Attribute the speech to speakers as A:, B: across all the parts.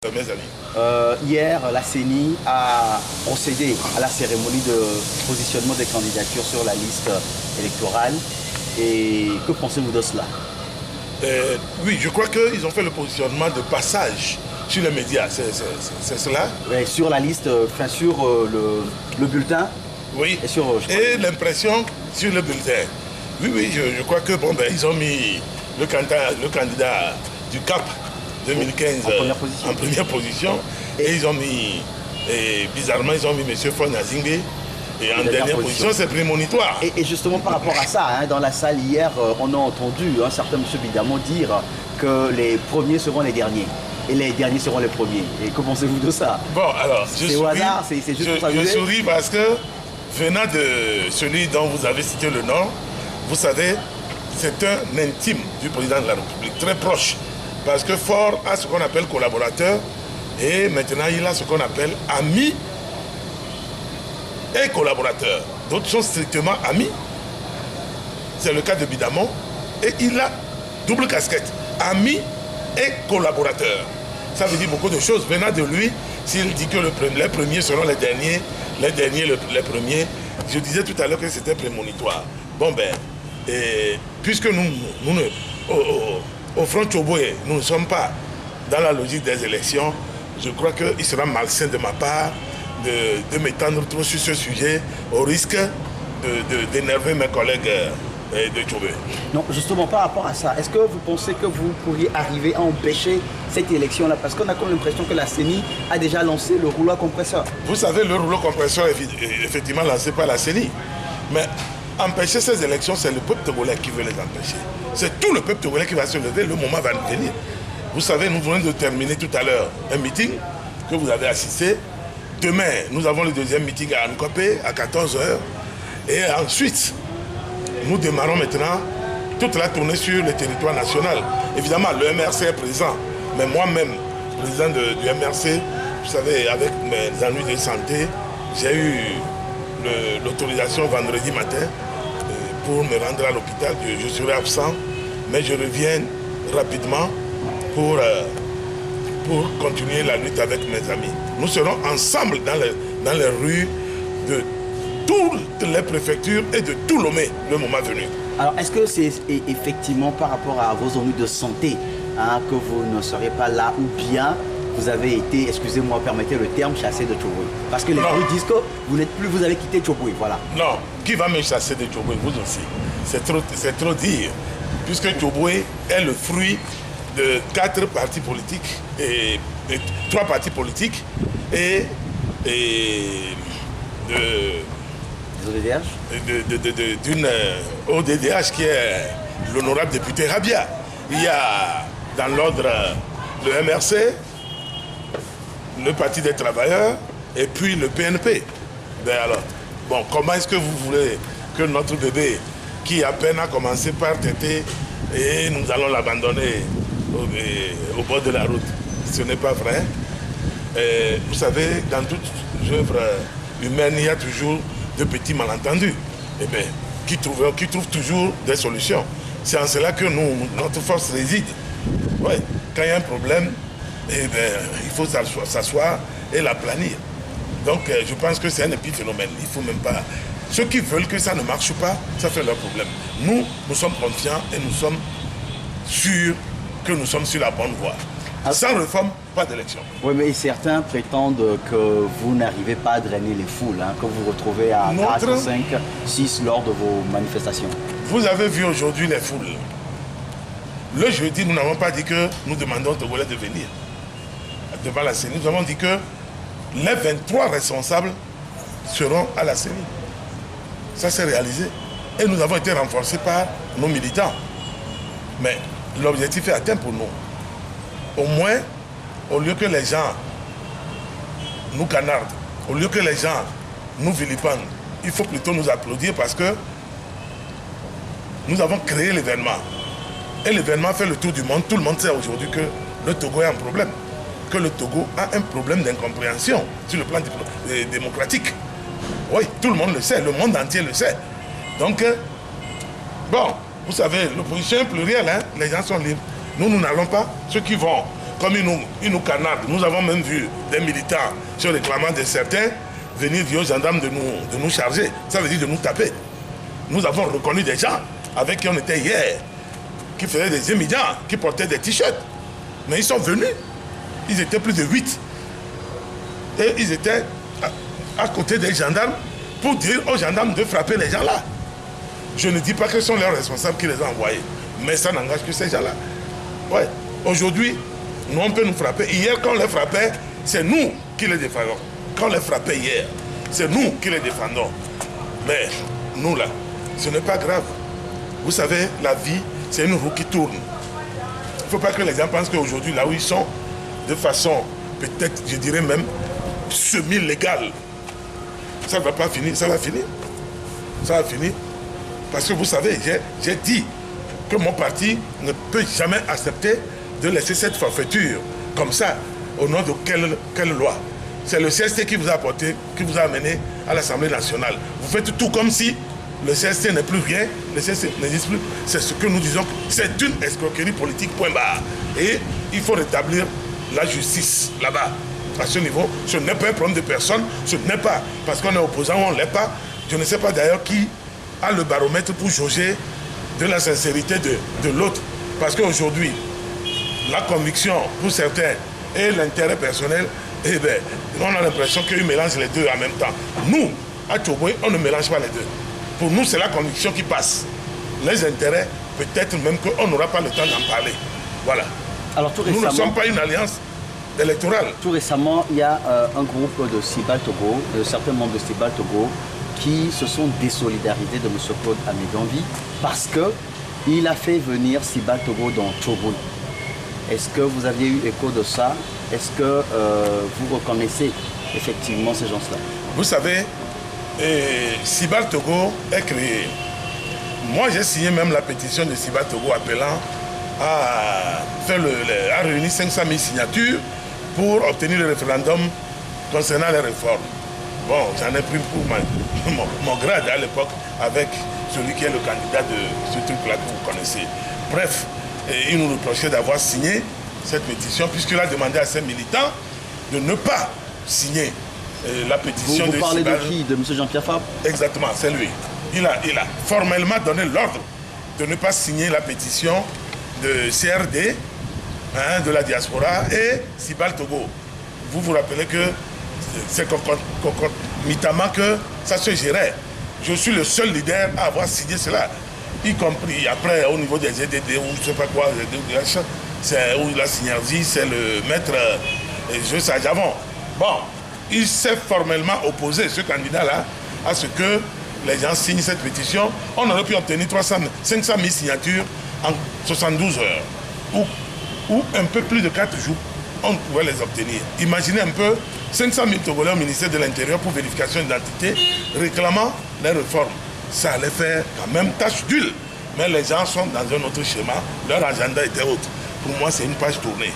A: Mes amis.
B: Hier, la CENI a procédé à la cérémonie de positionnement des candidatures sur la liste électorale. Et que pensez-vous de cela?
A: Oui, je crois qu'ils ont fait le positionnement de passage sur les médias, c'est cela?
B: Oui, sur la liste, enfin sur le bulletin.
A: Oui,
B: et, sur,
A: et l'impression sur le bulletin. Oui, oui, je crois que bon, ils ont mis le candidat du CAP 2015 en première position. Et ils ont mis, bizarrement, ils ont mis M. Faure Gnassingbé. Et en dernière position, c'est prémonitoire.
B: Et justement, par rapport à ça, dans la salle hier, on a entendu un certain M. Bidamo dire que les premiers seront les derniers. Et les derniers seront les premiers. Et que pensez-vous de ça?
A: Bon, alors,
B: c'est au hasard, c'est juste pour s'amuser.
A: Je souris parce que, venant de celui dont vous avez cité le nom, vous savez, c'est un intime du président de la République, très proche. Parce que Faure a ce qu'on appelle collaborateur et maintenant il a ce qu'on appelle ami et collaborateur. D'autres sont strictement amis. C'est le cas de Bidamo. Et il a double casquette, ami et collaborateur. Ça veut dire beaucoup de choses. Venant de lui, s'il dit que les premiers seront les derniers les premiers, je disais tout à l'heure que c'était prémonitoire. Bon ben, puisque nous au Front Tchoboué, nous ne sommes pas dans la logique des élections. Je crois qu'il sera malsain de ma part de m'étendre trop sur ce sujet au risque d'énerver mes collègues de Tchoboué.
B: Non, justement par rapport à ça, est-ce que vous pensez que vous pourriez arriver à empêcher cette élection-là? Parce qu'on a comme l'impression que la CENI a déjà lancé le rouleau compresseur.
A: Vous savez, le rouleau compresseur est effectivement lancé par la CENI. Mais empêcher ces élections, c'est le peuple togolais qui veut les empêcher. C'est tout le peuple togolais qui va se lever, le moment va venir. Vous savez, nous venons de terminer tout à l'heure un meeting que vous avez assisté. Demain, nous avons le deuxième meeting à Nkopé à 14 h. Et ensuite, nous démarrons maintenant toute la tournée sur le territoire national. Évidemment, le MRC est présent. Mais moi-même, président du MRC, vous savez, avec mes ennuis de santé, j'ai eu l'autorisation vendredi matin pour me rendre à l'hôpital. Je serai absent, mais je reviens rapidement pour continuer la lutte avec mes amis. Nous serons ensemble dans les rues de toutes les préfectures et de tout Lomé le moment venu.
B: Alors, est-ce que c'est effectivement par rapport à vos ennuis de santé que vous ne serez pas là, ou bien vous avez été, excusez-moi, permettez le terme, chassé de Tchoboué? Parce que les gens disent que vous n'êtes plus, vous avez quitté Tchoboué, voilà.
A: Non, qui va me chasser de Tchoboué? Vous aussi. C'est trop dire. Puisque Tchoboué est le fruit de 4 partis politiques, et 3 partis politiques, et d'une ODDH qui est l'honorable député Rabia. Il y a dans l'ordre le MRC, le Parti des travailleurs et puis le PNP. Ben alors, bon, comment est-ce que vous voulez que notre bébé, qui à peine a commencé par têter, et nous allons l'abandonner au bord de la route? Ce n'est pas vrai. Et vous savez, dans toute œuvre humaine, il y a toujours de petits malentendus. Et bien, qui trouvent toujours des solutions. C'est en cela que notre force réside. Ouais, quand il y a un problème, eh bien, il faut s'asseoir et l'aplanir. Donc, je pense que c'est un épiphénomène. Il faut même pas. Ceux qui veulent que ça ne marche pas, ça fait leur problème. Nous sommes confiants et nous sommes sûrs que nous sommes sur la bonne voie. Sans réforme, pas d'élection.
B: Oui, mais certains prétendent que vous n'arrivez pas à drainer les foules, que vous vous retrouvez à 4, 5, 6 lors de vos manifestations.
A: Vous avez vu aujourd'hui les foules. Le jeudi, nous n'avons pas dit que nous demandons aux Togolais de venir devant la CENI. Nous avons dit que les 23 responsables seront à la CENI. Ça s'est réalisé. Et nous avons été renforcés par nos militants. Mais l'objectif est atteint pour nous. Au moins, au lieu que les gens nous canardent, au lieu que les gens nous vilipendent, il faut plutôt nous applaudir parce que nous avons créé l'événement. Et l'événement fait le tour du monde. Tout le monde sait aujourd'hui que le Togo a un problème. Que le Togo a un problème d'incompréhension sur le plan démocratique. Oui, tout le monde le sait, le monde entier le sait. Donc, bon, vous savez, l'opposition est plurielle, les gens sont libres. Nous n'allons pas. Ceux qui vont comme ils nous canardent. Nous avons même vu des militants, se réclamant de certains, venir dire aux gendarmes de nous charger. Ça veut dire de nous taper. Nous avons reconnu des gens avec qui on était hier, qui faisaient des émigrants, qui portaient des t-shirts. Mais ils sont venus. Ils étaient plus de 8. Et ils étaient à côté des gendarmes pour dire aux gendarmes de frapper les gens là. Je ne dis pas que ce sont leurs responsables qui les ont envoyés, mais ça n'engage que ces gens-là. Ouais. Aujourd'hui, nous, on peut nous frapper. Hier, quand on les frappait, c'est nous qui les défendons. Quand on les frappait hier, c'est nous qui les défendons. Mais nous là, ce n'est pas grave. Vous savez, la vie, c'est une roue qui tourne. Il ne faut pas que les gens pensent qu'aujourd'hui, là où ils sont, de façon, peut-être, je dirais même, semi-légale, ça ne va pas finir, ça va finir. Ça va finir. Parce que vous savez, j'ai dit que mon parti ne peut jamais accepter de laisser cette forfaiture comme ça, au nom de quelle loi. C'est le CST qui vous a apporté, qui vous a amené à l'Assemblée nationale. Vous faites tout comme si le CST n'est plus rien, le CST n'existe plus. C'est ce que nous disons, c'est une escroquerie politique, point barre. Et il faut rétablir la justice là-bas. À ce niveau, ce n'est pas un problème de personne, ce n'est pas parce qu'on est opposant ou on ne l'est pas. Je ne sais pas d'ailleurs qui a le baromètre pour jauger de la sincérité de l'autre. Parce qu'aujourd'hui, la conviction pour certains et l'intérêt personnel, eh bien, on a l'impression qu'ils mélangent les deux en même temps. Nous, à Tchoboué, on ne mélange pas les deux. Pour nous, c'est la conviction qui passe. Les intérêts, peut-être même qu'on n'aura pas le temps d'en parler. Voilà.
B: Alors,
A: nous ne sommes pas une alliance électorale.
B: Tout récemment, il y a un groupe de Sibal Togo, de certains membres de Sibal Togo, qui se sont désolidarisés de M. Claude Améganvi parce qu'il a fait venir Sibal Togo dans Tchoboué. Est-ce que vous aviez eu écho de ça? Est-ce que vous reconnaissez effectivement ces gens-là?
A: Vous savez, Sibal Togo est créé. Moi, j'ai signé même la pétition de Sibal Togo appelant à réunir 500 000 signatures pour obtenir le référendum concernant les réformes. Bon, j'en ai pris pour mon grade à l'époque avec celui qui est le candidat de ce truc-là que vous connaissez. Bref, il nous reprochait d'avoir signé cette pétition puisqu'il a demandé à ses militants de ne pas signer la pétition de Sibal.
B: Vous parlez de qui? De M. Jean-Pierre Fabre?
A: Exactement, c'est lui. Il a formellement donné l'ordre de ne pas signer la pétition de CRD, de la diaspora et Sibal Togo. Vous vous rappelez que c'est concomitamment que ça se gérait. Je suis le seul leader à avoir signé cela, y compris après au niveau des EDD ou je ne sais pas quoi, c'est où la synergie, c'est le maître Javon. Bon, il s'est formellement opposé, ce candidat-là, à ce que les gens signent cette pétition. On aurait pu obtenir 500 000 signatures en 72 heures ou un peu plus de 4 jours. On pouvait les obtenir. Imaginez un peu 500 000 Togolais au ministère de l'Intérieur pour vérification d'identité, réclamant les réformes. Ça allait faire quand même tâche d'huile. Mais les gens sont dans un autre schéma. Leur agenda était autre. Pour moi, c'est une page tournée.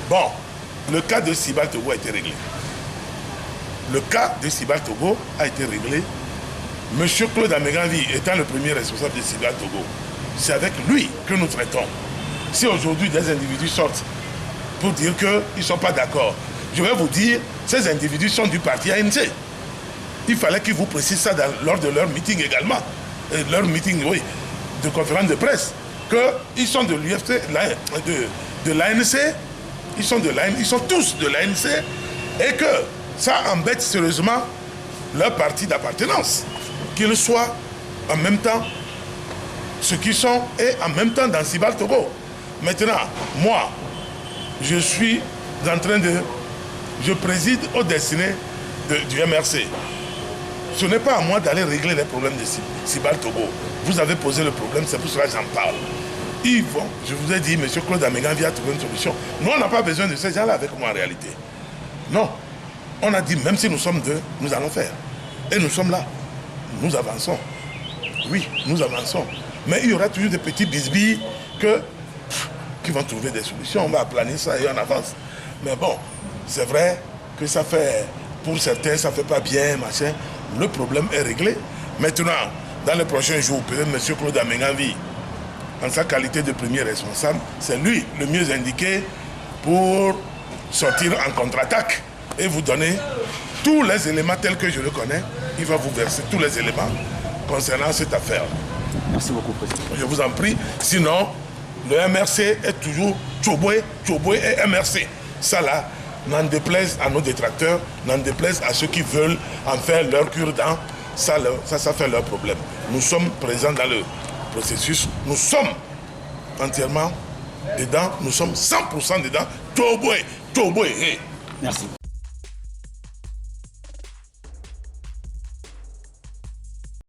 A: Bon, le cas de Sibal Togo a été réglé. Le cas de Sibal Togo a été réglé. Monsieur Claude Améganvi étant le premier responsable de Sibal Togo, c'est avec lui que nous traitons. Si aujourd'hui des individus sortent pour dire qu'ils ne sont pas d'accord, je vais vous dire, ces individus sont du parti ANC. Il fallait qu'ils vous précisent ça lors de leur meeting également. Leur meeting, oui, de conférence de presse. Qu'ils sont de l'UFC, de l'ANC, ils sont tous de l'ANC et que ça embête sérieusement leur parti d'appartenance. Qu'ils soient en même temps ce qu'ils sont et en même temps dans Sibal Togo. Maintenant, moi, je suis en train de... Je préside aux destinées du MRC. Ce n'est pas à moi d'aller régler les problèmes de Sibal Togo. Vous avez posé le problème, c'est pour cela que j'en parle. Ils vont, je vous ai dit, M. Claude Améganvi a trouvé une solution. Nous, on n'a pas besoin de ces gens-là avec moi en réalité. Non. On a dit, même si nous sommes deux, nous allons faire. Et nous sommes là. Nous avançons. Oui, nous avançons. Mais il y aura toujours des petits bisbilles qui vont trouver des solutions. On va aplanir ça et on avance. Mais bon, c'est vrai que ça fait, pour certains, ça ne fait pas bien, machin. Le problème est réglé. Maintenant, dans les prochains jours, peut-être M. Claude Améganvi, en sa qualité de premier responsable, c'est lui le mieux indiqué pour sortir en contre-attaque et vous donner tous les éléments tels que je le connais. Il va vous verser tous les éléments concernant cette affaire.
B: Merci beaucoup, Président.
A: Je vous en prie. Sinon, le MRC est toujours Tchoboué et MRC. Ça là, n'en déplaise à nos détracteurs, n'en déplaise à ceux qui veulent en faire leur cure-dent, ça fait leur problème. Nous sommes présents dans le processus, nous sommes entièrement dedans, nous sommes 100% dedans. Tchoboué.
B: Merci.